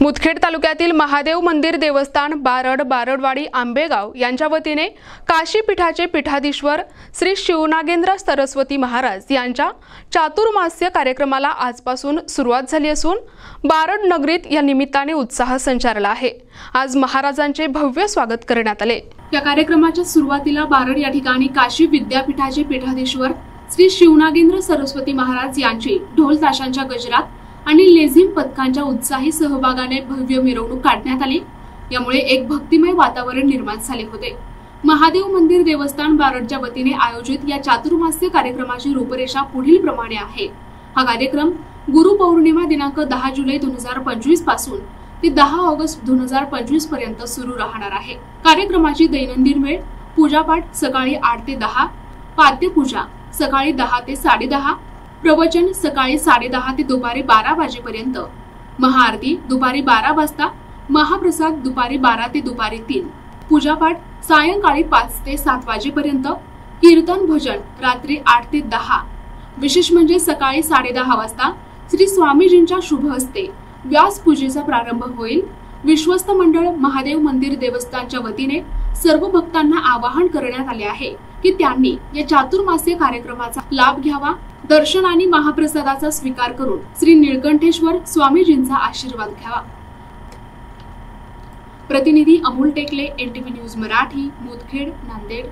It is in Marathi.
मुदखेड तालुक्यातील महादेव मंदिर देवस्थान बारडवाडी आंबेगाव यांच्या वतीने काशी पीठाचे पीठाधीश्वर श्री शिवनागेंद्र सरस्वती महाराज यांच्या चातुर्मास्य कार्यक्रमाला आजपासून सुरुवात झाली असून बारड नगरीत या निमित्ताने उत्साह संचारला आहे। आज महाराजांचे भव्य स्वागत करण्यात आले। या कार्यक्रमाच्या सुरुवातीला बारड या ठिकाणी काशी विद्यापीठाचे पीठाधीश्वर श्री शिवनागेंद्र सरस्वती महाराज यांची ढोल ताशांच्या गजरात आणि लेझिम पथकांच्या उत्साही सहभागाने भव्य मिरवणूक काढण्यात आली। यामुळे एक भक्तिमय वातावरण निर्माण झाले होते। महादेव मंदिर देवस्थान बारडच्या वतीने आयोजित या चातुर्मास्य कार्यक्रमाची रूपरेषा पुढील प्रमाणे आहे। हा कार्यक्रम गुरु पौर्णिमा दिनांक 10 जुलै 2025 पासून ते 10 ऑगस्ट 2025 पर्यंत सुरू राहणार आहे। कार्यक्रमाची दैनंदिन वेळ पूजापाठ सकाळी 8 ते 10, पाद्यपूजा सकाळी 10 ते 10:30, प्रवचन सकाळी 10:30 ते दुपारी 12 वाजेपर्यंत, महाआरती दुपारी 12 वाजता, महाप्रसाद दुपारी 12 ते दुपारी 3, पूजापाठ सायंकाळी 5 ते 7 वाजेपर्यंत, कीर्तन भजन रात्री 8 ते 10। विशेष म्हणजे सकाळी 10:30 वाजता श्री स्वामीजींच्या शुभ हस्ते व्यास पूजेचा प्रारंभ होईल। विश्वस्त मंडळ महादेव मंदिर देवस्थानच्या वतीने सर्व भक्तांना आवाहन करण्यात आले आहे की त्यांनी या चातुर्मास्य कार्यक्रमाचा लाभ घ्यावा, दर्शन आणि महाप्रसादाचा स्वीकार करून श्री निळकंठेश्वर स्वामीजींचा आशीर्वाद घ्यावा। प्रतिनिधी अमोल टेकले, NTV न्यूज मराठी, मुदखेड, नांदेड।